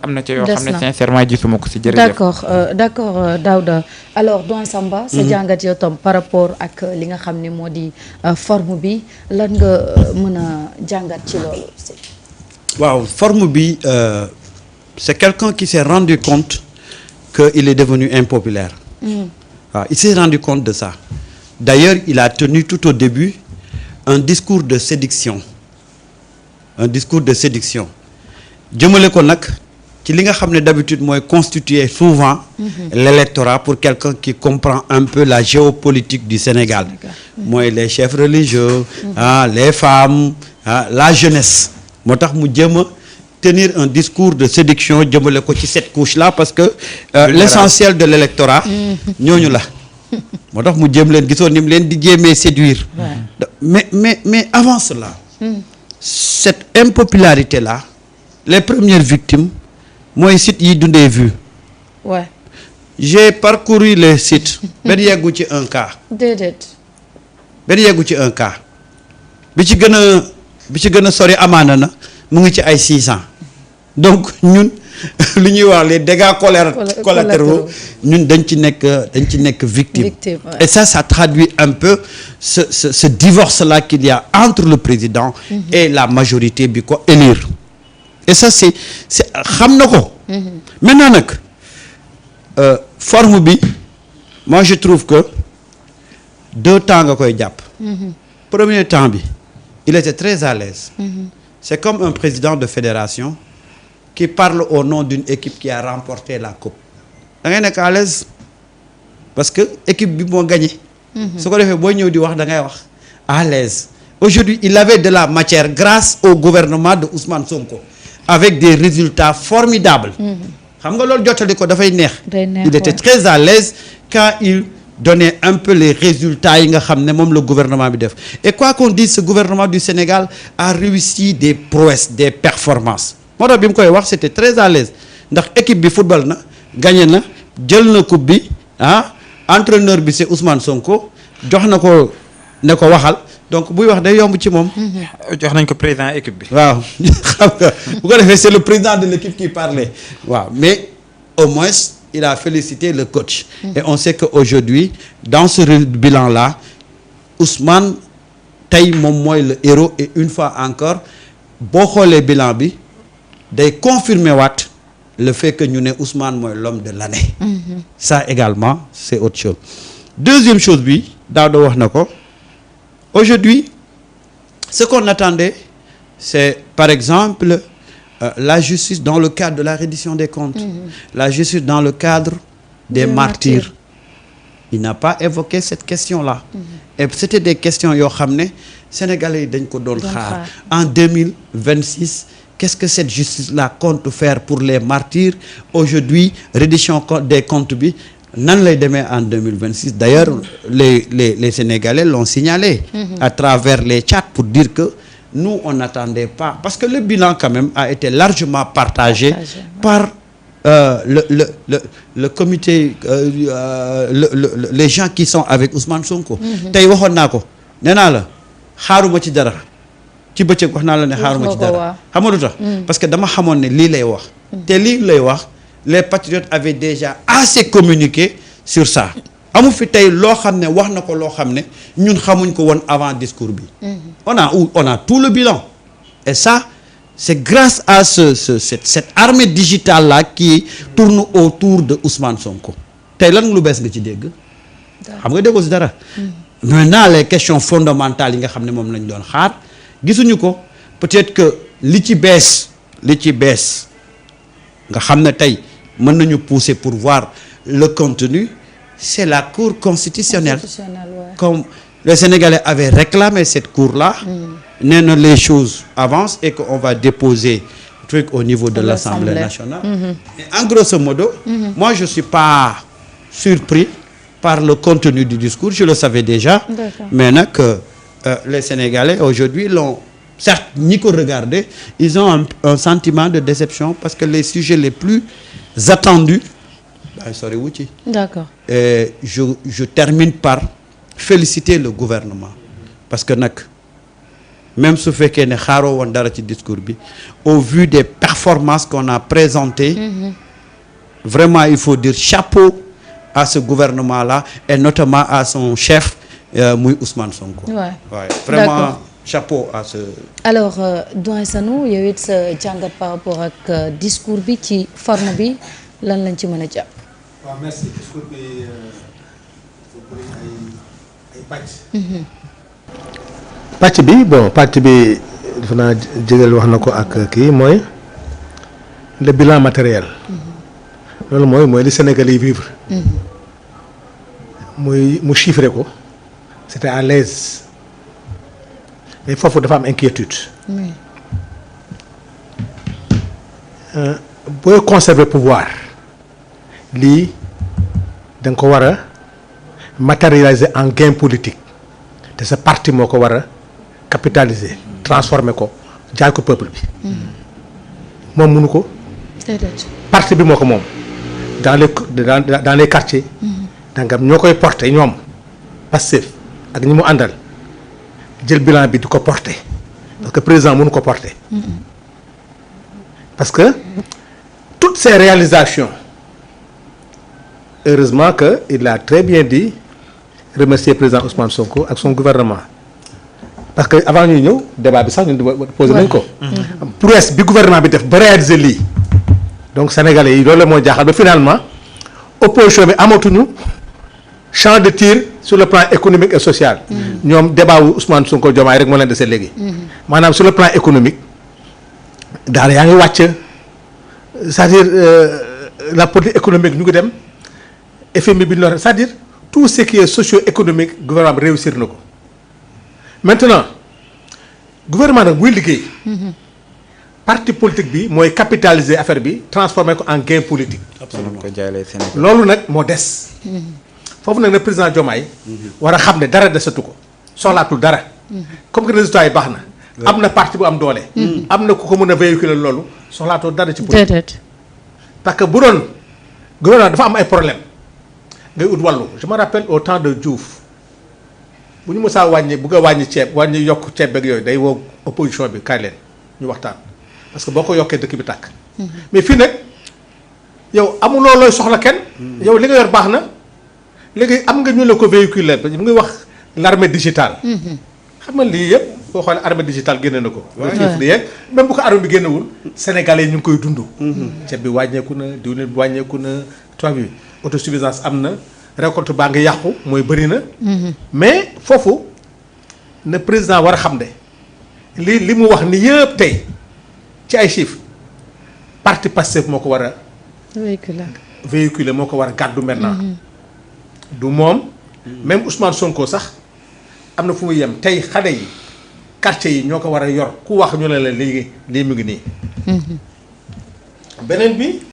am na ci yoo xam ne sincèrement gisuma ko si jërëjëf. d'accord Daouda alors Don Samba sa jàngat yow tam par rapport ak li nga xam ne moo di forme bi lan nga mën a jàngat ci loolu. waaw forme bi c'est quelqu'un qui s'est rendu compte qu'il est devenu impopulaire. waaw il s'est rendu compte de ça. D'ailleurs il a tenu tout au début un discours de séduction jëmale ko nag ci li nga xam ne d'habitude mooy constituer souvent l'électorat pour quelqu'un qui comprend un peu la géopolitique du Sénégal mooy les chefs religieux les femmes la jeunesse moo tax mu jëm a tenir un discours de séduction jëmale ko ci cette couche là parce que l'essentiel de l'électorat ñooñu la moo tax mu jëm leen gisoon ni mu leen di jéemee séduire mais avant cela cette impopularité là les premières victimes mooy sites yi dundee vues. Ouais. J'ai parcouru les sites. benn yeggu ci un cas. déedéet. benn yeggu ci un cas. bi ci gën a sori amaana na mu ngi ci ay 600. donc ñun li ñuy wax les dégâts collatéraux ñun dañ ci nekk victime. Ouais. Et ça traduit un peu ce divorce là qu'il y a entre le président et la majorité bi ko élire. Et ça c'est xam na ko. maintenant nag forme bi moi je trouve que 2 temps nga koy jàpp. premier temps bi il était très à l'aise. C'est comme un président de fédération qui parle au nom d'une équipe qui a remporté la coupe. da ngay nekk à l'aise parce que équipe bi moo gagné. su ko defee boo ñëw di wax da ngay wax à l'aise. Aujourd'hui il avait de la matière grâce au gouvernement de Ousmane Sonko. avec des résultats formidables. xam nga loolu jottali ko dafay neex. Il était très à l'aise quand il donnait un peu les résultats yi nga xam ne moom le gouvernement bi def. Et quoi qu'on dise, ce gouvernement du Sénégal a réussi des prouesses, des performances. moo tax bi mu koy wax c'était très à l'aise ndax équipe bi football na gagné na jël na coupe bi entraîneur bi c'est Ousmane Sonko jox na ko ne ko waxal. donc buy wax day yomb ci moom. jox nañ ko président équipe bi. waaw xam nga bu ko defee c'est le président de l'équipe qui parlait waaw mais au moins il a félicité le coach. Et on sait que aujourd'hui dans ce bilan là Ousmane tey moom mooy le héros et une fois encore boo xoolee bilan bi day confirmer waat le fait que ñu ne Ousmane mooy l'homme de l'année. Ça également c'est autre chose. Deuxième chose bi Daouda wax na ko. Aujourd'hui, ce qu'on attendait, c'est par exemple la justice dans le cadre de la reddition des comptes, la justice dans le cadre des martyrs. Il n'a pas évoqué cette question-là. Et c'était des questions yoo xam ne Sénégalais yi dañ ko doon xaar. En 2026, qu'est-ce que cette justice-là compte faire pour les martyrs? Aujourd'hui, reddition des comptes bi nan lay demee en 2026. D'ailleurs les Sénégalais l'ont signalé à travers les chats pour dire que nous on n'attendait pas parce que le bilan quand même a été largement partagé par le comité les gens qui sont avec Ousmane Sonko. tey waxoon naa ko nee naa la xaaruma ci dara ci bëccëg wax naa la ne xaaruma ci dara xam nga lu tax parce que dama xamoon ne lii lay wax te lii lay wax les patriotes avaient déjà assez communiqué sur ça amu fi tey loo xam ne wax na ko loo xam ne ñun xamuñ ko woon avant discours bi. on a tout le bilan et ça c'est grâce à cette armée digitale là qui tourne autour de Ousmane Sonko. tey lan lu bees nga ci dégg. xam nga déggoo si dara. maintenant les questions fondamentales yi nga xam ne moom lañ doon xaar gisuñu ko peut-être que li ci bees nga xam ne tey. mën nañu pousser pour voir le contenu c'est la Cour constitutionnelle ouais. Comme les Sénégalais avaient réclamé cette cour-là nee na les choses avancent et qu'on va déposer truc au niveau de l'Assemblée nationale et en grosso modo moi je suis pas surpris par le contenu du discours je le savais déjà. Mais nag les Sénégalais aujourd'hui l'ont certes ñi ko regarder ils ont un sentiment de déception parce que les sujets les plus attendus sori wu ci. D'accord. Et je termine par féliciter le gouvernement parce que nag même su fekkee ne xaaroo woon dara ci discours bi au vu des performance qu'on a présentée. Vraiment, il faut dire chapeau à ce gouvernement-là et notamment à son chef, muy Ousmane Sonko. Ouais. Vraiment, d'accord. chapeau à ce... alors doyen Sanou yow it sa jàngat par rapport ak discours bi ci forme bi lan lañ ci mën a jàpp. waaw merci discours bi dafa bëri ay pàcc. pàcc bi defe naa jégal wax na ko ak kii mooy le bilan matériel. loolu mooy li Sénégalais yi vivre. mu chiffré ko c'était à l'aise mais foofu dafa am inquiétude. booy conserver pouvoir lii da nga ko war a matérialiser en gain politique te sa parti moo ko war a capitaliser transformer ko jaay ko peuple bi. moom mënu ko. parti bi moo ko moom dans les quartiers. dangam ñoo koy porter ñoom Pastef ak ñi mu àndal jël bilan bi di ko porter parce que président mënu ko porter. parce que toutes ces réalisations heureusement que il a très bien dit remercier président Ousmane Sonko ak son gouvernement parce que avant ñuy ñëw débat bi sax ñun posé nañ ko. prouesse bi gouvernement bi def ba réaliser lii donc sénégalais yi loolu moo jaaxal ba finalement opposition bi amatuñu champ de tir sur le plan économique et social. ñoom débat wu Ousmane Sonko Diomaye rek moo leen dese léegi. maanaam sur le plan économique daal yaa ngi wàcc c'est-à-dire la politique économique ñu ngi dem FMI bi ñu la c'est-à-dire tout ce qui est socio-économique gouvernement bi réussir na ko maintenant gouvernement nag buy liggéey. parti politique bi mooy capitaliser affaire bi transformer ko en gain politique. absolument ko jaayalee Sénégal. loolu nag moo des. foofu nag ne président Diomaye war a xam ne dara desatu ko soxlaatul dara. comme que résultat yi baax na. am na parti bu am doole. am na ku ko mën a véhiculer loolu soxlaatoo dara ci politique. parce que bu doon gouvernement dafa am ay problème ngay ut wàllu je me rappelle au temps de Diouf bu ñu mësaa wàññi bugg a wàññi ceeb wàññi yokk ceeb beeg yooyu day woo opposition bi kaay leen ñu waxtaan parce que boo ko yokkee dëkk bi tàkk. mais fii nag yow amuloo looy soxla kenn. yow li nga yor baax na léegi am nga ñu la ko véhiculer mu ngi wax l'armée digitale. xam nga lii yëpp boo xoolee armée digitale génne na ko. waaw même bu ko armée bi génnewul Sénégalais yi ñu ngi koy dund. ceeb bi wàññeeku na diwlin bi wàññeeku na toit bi autosuffisance am na récolte baa ngi yàqu mooy bëri na. mais foofu na président war a xam ne li mu wax ni yëpp tey ci ay chiffres parti Pastef moo ko war a. véhiculer moo ko war a gàddu maintenant. du moom même Ousmane Sonko sax. am na fu muy yem tey xale yi quartier yi ñoo ko war a yor ku wax ñu ne la lii mu ngi nii. beneen bi.